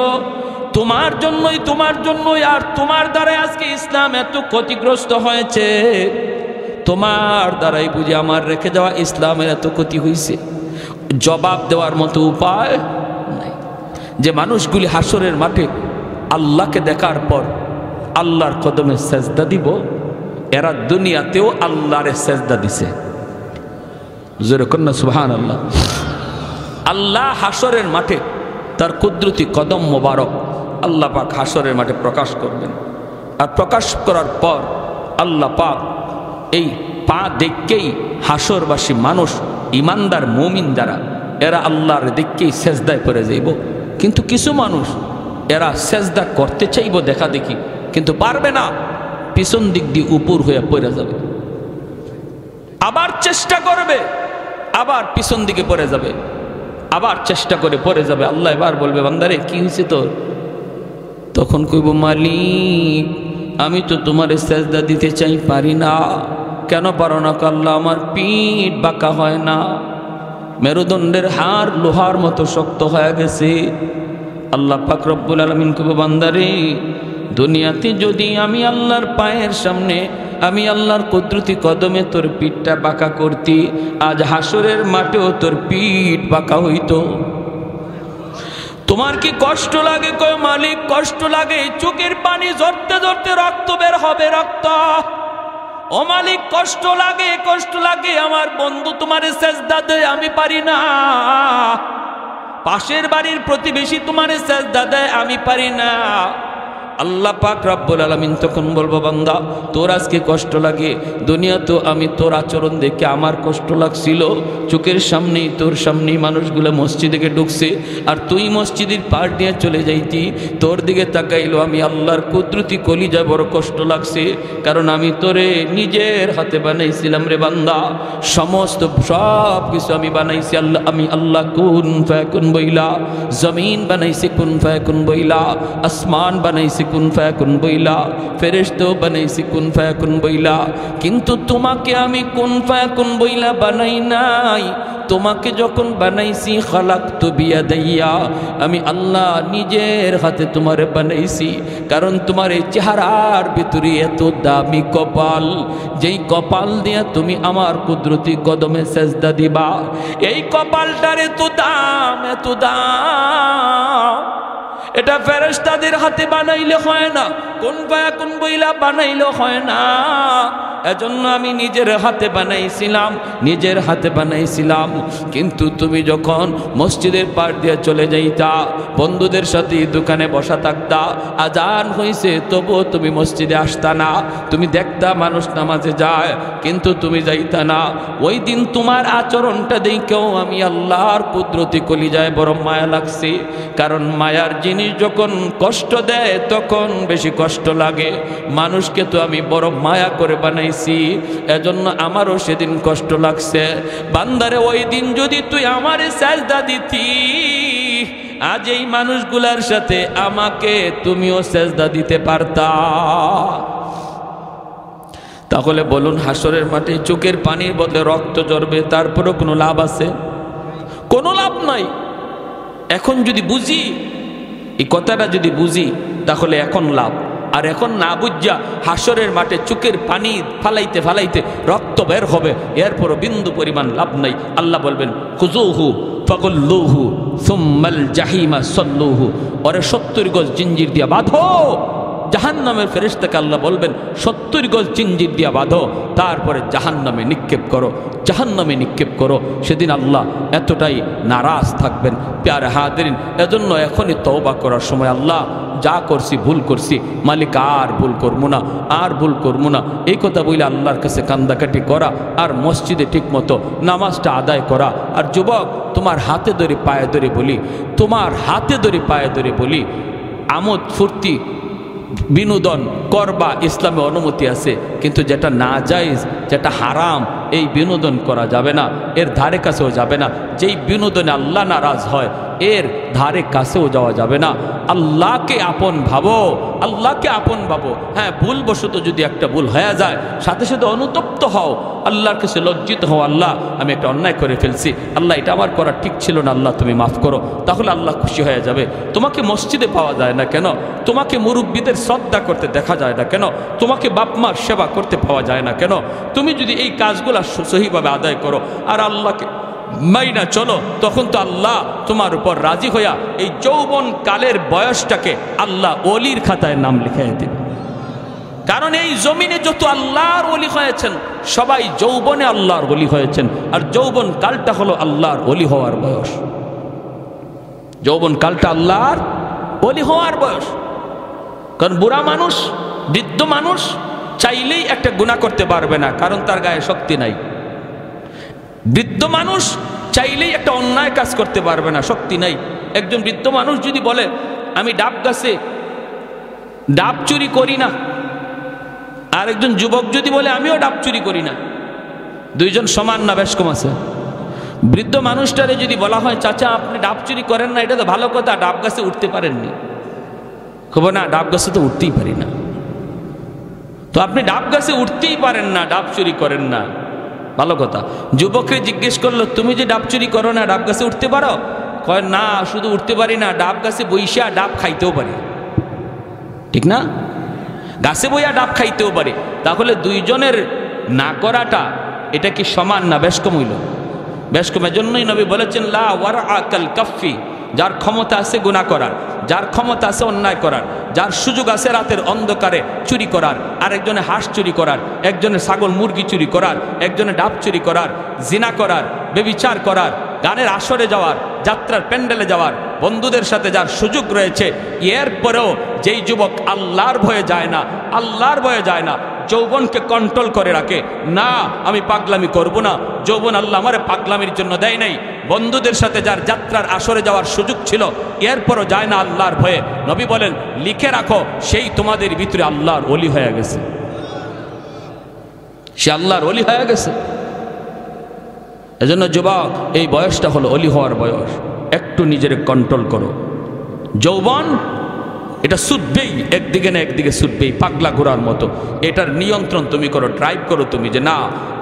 তোমার জন্যই, আর তোমার দ্বারাই আজকে ইসলাম এত ক্ষতিগ্রস্ত হয়েছে, তোমার দ্বারাই বুঝি আমার রেখে যাওয়া ইসলামের এত ক্ষতি হয়েছে। জবাব দেওয়ার মতো উপায় নাই। যে মানুষগুলি হাসরের মাঠে আল্লাহকে দেখার পর আল্লাহর কদমে সেজদা দিব, এরা দুনিয়াতেও আল্লাহরে সেজদা দিছে। জোরে কন্যা সুবহানাল্লাহ। আল্লাহ হাসরের মাঠে তার কুদরতি কদম মোবারক আল্লাহ পাক হাসরের মাঠে প্রকাশ করবেন। আর প্রকাশ করার পর আল্লাহ পাক এই পা দেখকেই হাসরবাসী মানুষ, ইমানদার মুমিন যারা, এরা আল্লাহর দেখকেই সেজদায় পড়ে যাইব। কিন্তু কিছু মানুষ এরা সেজদা করতে চাইব দেখা দেখি, কিন্তু পারবে না, পিছন দিক দিয়ে উপর হয়ে পড়ে যাবে। আবার চেষ্টা করবে, আবার পিছন দিকে পড়ে যাবে, আবার চেষ্টা করে পড়ে যাবে। আল্লাহ এবার বলবে, বান্দারে কি হয়েছে তোর? তখন কইব, মালিক আমি তো তোমার সেজদা দিতে চাই, পারি না। কেন পারো না? আল্লাহ আমার পিঠ বাঁকা হয় না, মেরুদণ্ডের হাড় লোহার মতো শক্ত হয়ে গেছে। আল্লাহ পাক রব্বুল আলামিন কইব, বান্দারে দুনিয়াতে যদি আমি আল্লাহর পায়ের সামনে, আমি আল্লাহর কুদরতি কদমে তোর পিঠটা বাঁকা করতি, আজ হাসরের মাঠেও তোর পিঠ বাঁকা হইতো। তোমার কি কষ্ট লাগে? কয় মালিক কষ্ট লাগে, চোখের পানি ঝরতে ঝরতে রক্ত বের হবে, রক্ত। ও মালিক কষ্ট লাগে, আমার বন্ধু তোমারে সেজদা দেয়, আমি পারি না। পাশের বাড়ির প্রতিবেশী তোমারে সেজদা দেয়, আমি পারি না। আল্লাহ পাক রব্বুল আলামিন তখন বলবো, বান্দা তোর আজকে কষ্ট লাগে, দুনিয়া তো আমি তোর আচরণ দেখে আমার কষ্ট লাগছিল, চোখের সামনেই তোর সামনেই মানুষগুলো মসজিদে ঢুকছে, আর তুই মসজিদের পার দিয়ে চলে যাইতি, তোর দিকে তাকাইলো আমি আল্লাহর কুদরতি কলিজা, বড় কষ্ট লাগছে, কারণ আমি তোরে নিজের হাতে বানাইছিলাম রে বান্দা, সমস্ত সব কিছু আমি বানাইছি আল্লাহ, আমি আল্লাহ কুন ফায়াকুন বইলা, জমিন বানাইছি কুন ফায়াকুন বইলা, আসমান বানাইছি কুন ফায়াকুন বইলা, ফেরেশতা বানাইছি কুন ফায়াকুন বইলা, কিন্তু তোমাকে আমি কুন ফায়াকুন বইলা বানাই নাই। তোমাকে যখন বানাইছি খালাকতু বিয়াদাইয়া, আমি আল্লাহ নিজের হাতে তোমারে বানাইছি, কারণ তোমার এই চেহারার ভিতরে এত দামি কপাল, যেই কপাল দিয়া তুমি আমার কুদরতি কদমে সেজদা দিবা, এই কপালটার এত দাম, এত দাম। এটা ফেরেশতাদের হাতে বানাইলে হয় না, কুন ফায়াকুন বইলা বানাইলে হয় না, এজন্য আমি নিজের হাতে বানাইছিলাম কিন্তু তুমি যখন মসজিদের পার দিয়ে চলে যাইতা, বন্ধুদের সাথে দোকানে বসা থাকতা, আজান হইছে তবুও তুমি মসজিদে আসতা না, তুমি দেখতা মানুষ নামাজে যায় কিন্তু তুমি যাইতা না। ওই দিন তোমার আচরণটা দেখেও আমি আল্লাহর কুদরতি কলিজায় বড় মায়া লাগছে। কারণ মায়ার জিনিস যখন কষ্ট দেয় তখন বেশি কষ্ট লাগে। মানুষকে তো আমি বড় মায়া করে বানাইছি, এজন্য আমারও সেদিন কষ্ট লাগছে। বান্দারে ওই দিন যদি তুই আমারে সাজদা দিতি, আজ এই মানুষগুলার সাথে আমাকে তুমিও সাজদা দিতে পারতা। তাহলে বলুন, হাসরের মাঠে চোখের পানির বদলে রক্ত ঝরবে, তারপরেও কোনো লাভ আছে? কোনো লাভ নাই। এখন যদি বুঝি, এই কথাটা যদি বুঝি তাহলে এখন লাভ। আর এখন না বুঝা হাসরের মাঠে চোখের পানি ফালাইতে ফালাইতে রক্ত বের হবে, এরপরও বিন্দু পরিমাণ লাভ নাই। আল্লাহ বলবেন খুযুহু ফাগুল্লুহু সুম্মাল জাহিমা সাল্লুহু, ওরে 70 গজ জিঞ্জির দিয়া বাঁধো। জাহান্নামের ফেরেশতাকে আল্লাহ বলবেন 70 গজ জিঞ্জির দিয়া বাঁধো, তারপরে জাহান্নামে নিক্ষেপ করো। সেদিন আল্লাহ এতটাই নারাজ থাকবেন। প্যারে হাদিরিন, এজন্য এখনই তওবা করার সময়। আল্লাহ যা করছি ভুল করছি, মালিক আর ভুল করবো না, এই কথা বলে আল্লাহর কাছে কান্দাকাটি করা, আর মসজিদে ঠিক মতো নামাজটা আদায় করা। আর যুবক, তোমার হাতে ধরে পায়ে ধরে বলি আমোদ ফুর্তি বিনোদন করবা, ইসলামে অনুমতি আছে, কিন্তু যেটা নাজায়েজ, যেটা হারাম, এই বিনোদন করা যাবে না, এর ধারে কাছেও যাবে না। যেই বিনোদনে আল্লাহ নারাজ হয় এর ধারে কাছেও যাওয়া যাবে না। আল্লাহকে আপন ভাবো। হ্যাঁ, ভুলবশত যদি একটা ভুল হয়ে যায়, সাথে সাথে অনুতপ্ত হও, আল্লাহর কাছে লজ্জিত হও। আল্লাহ, আমি একটা অন্যায় করে ফেলছি, আল্লাহ এটা আমার করা ঠিক ছিল না, আল্লাহ তুমি মাফ করো। তাহলে আল্লাহ খুশি হয়ে যাবে। তোমাকে মসজিদে পাওয়া যায় না কেন? তোমাকে মুরব্বীদের শ্রদ্ধা করতে দেখা যায় না কেন? তোমাকে বাপ মার সেবা করতে পাওয়া যায় না কেন? তুমি যদি এই কাজগুলো সহিভাবে আদায় করো আর আল্লাহকে মাইনা চলো, তখন তো আল্লাহ তোমার উপর রাজি হইয়া এই যৌবন কালের বয়সটাকে আল্লাহ ওলির খাতায় নাম লিখাই দেবে। কারণ এই জমিনে যত আল্লাহর ওলি হয়েছেন সবাই যৌবনে আল্লাহর ওলি হয়েছেন, আর যৌবন কালটা হলো আল্লাহর ওলি হওয়ার বয়স। যৌবন কালটা আল্লাহর ওলি হওয়ার বয়স। কারণ বুড়া মানুষ, বৃদ্ধ মানুষ চাইলেই একটা গুনাহ করতে পারবে না, কারণ তার গায়ে শক্তি নাই। বৃদ্ধ মানুষ চাইলেই একটা অন্যায় কাজ করতে পারবে না, শক্তি নাই। একজন বৃদ্ধ মানুষ যদি বলে আমি ডাব গাছে ডাব চুরি করি না, আর একজন যুবক যদি বলে আমিও ডাব চুরি করি না, দুইজন সমান না বেশ কম আছে? বৃদ্ধ মানুষটারে যদি বলা হয় চাচা আপনি ডাব চুরি করেন না, এটা তো ভালো কথা, ডাব গাছে উঠতে পারেননি, খবর না ডাব গাছে তো উঠতেই পারি না। তো আপনি ডাব গাছে উঠতেই পারেন না, ডাব চুরি করেন না, ভালো কথা। যুবককে জিজ্ঞেস করলো তুমি যে ডাব চুরি করো না, ডাব গাছে উঠতে পারো? কয় না, শুধু উঠতে পারি না, ডাব গাছে বইসা ডাব খাইতেও পারি। ঠিক না? গাছে বইয়া ডাব খাইতেও পারি। তাহলে দুইজনের না করাটা এটা কি সমান না বেশ কম হইল? বেশ কম। এজন্যই নবী বলেছেন লা ওয়ারআ কাল কাফি, যার ক্ষমতা আছে গুনাহ করার, যার ক্ষমতা আছে অন্যায় করার, যার সুযোগ আছে রাতের অন্ধকারে চুরি করার, আর একজনে হাঁস চুরি করার, একজনে ছাগল মুরগি চুরি করার, একজনে ডাব চুরি করার, জিনা করার, বেবিচার করার, গানের আসরে যাওয়ার, যাত্রার প্যান্ডেলে যাওয়ার, বন্ধুদের সাথে যার সুযোগ রয়েছে, এরপরেও যেই যুবক আল্লাহর ভয়ে যায় না, যৌবনকে কন্ট্রোল করে রাখে না, আমি পাগলামি করব না, যৌবন আল্লাহ আমারে পাগলামির জন্য দেয় নাই। বন্ধুদের সাথে যার যাত্রার আসরে যাওয়ার সুযোগ ছিল এরপরও যায় না আল্লাহর ভয়ে, নবী বলেন লিখে রাখো সেই তোমাদের ভিতরে আল্লাহর ওলি হয়ে গেছে, সে আল্লাহর ওলি হয়ে গেছে। এজন্য যুবক, এই বয়সটা হলো ওলি হওয়ার বয়স। একটু নিজের কন্ট্রোল করো। যৌবন এটা ছুটবেই, একদিকে না একদিকে ছুটবেই, পাগলা ঘোড়ার মতো। এটার নিয়ন্ত্রণ তুমি করো, ড্রাইভ করো তুমি, যে না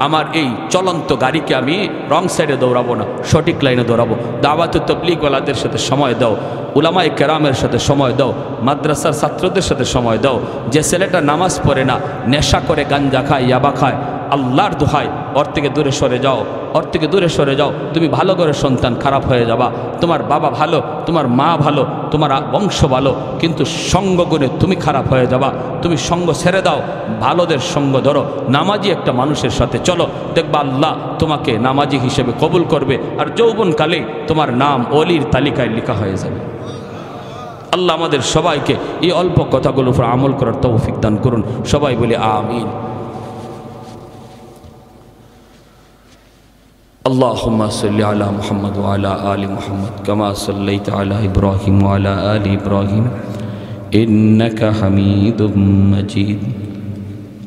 আমার এই চলন্ত গাড়িকে আমি রং সাইডে দৌড়াবো না, সঠিক লাইনে দৌড়াবো। দাওয়াত তাবলীগওয়ালাদের সাথে সময় দাও, উলামায়ে কেরামের সাথে সময় দাও, মাদ্রাসার ছাত্রদের সাথে সময় দাও। যে ছেলেটা নামাজ পড়ে না, নেশা করে, গাঞ্জা খায়, ইয়াবা খায়, আল্লাহর দোহাই ওর থেকে দূরে সরে যাও, ওর থেকে দূরে সরে যাও। তুমি ভালো করে সন্তান, খারাপ হয়ে যাবা। তোমার বাবা ভালো, তোমার মা ভালো, তোমার বংশ ভালো, কিন্তু সঙ্গ গুণে তুমি খারাপ হয়ে যাবা। তুমি সঙ্গ ছেড়ে দাও, ভালোদের সঙ্গ ধরো, নামাজি একটা মানুষের সাথে চলো, দেখবা আল্লাহ তোমাকে নামাজি হিসেবে কবুল করবে, আর যৌবনকালে তোমার নাম ওলির তালিকায় লেখা হয়ে যাবে। আল্লাহ আমাদের সবাইকে এই অল্প কথাগুলোর উপর আমল করার তৌফিক দান করুন। সবাই বলি আমিন। আল্লাহুম্মা সাল্লি আলা মুহাম্মদ ওয়া আলা আলি মুহাম্মদ কামা সাল্লাইতা আলা ইব্রাহিম ওয়া আলা আলি ইব্রাহিম ইন্নাকা হামিদুম মাজিদ।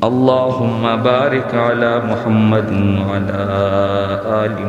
আল্লাহুম্মা বারিক আলা মুহাম্মদ ওয়া আলা আলি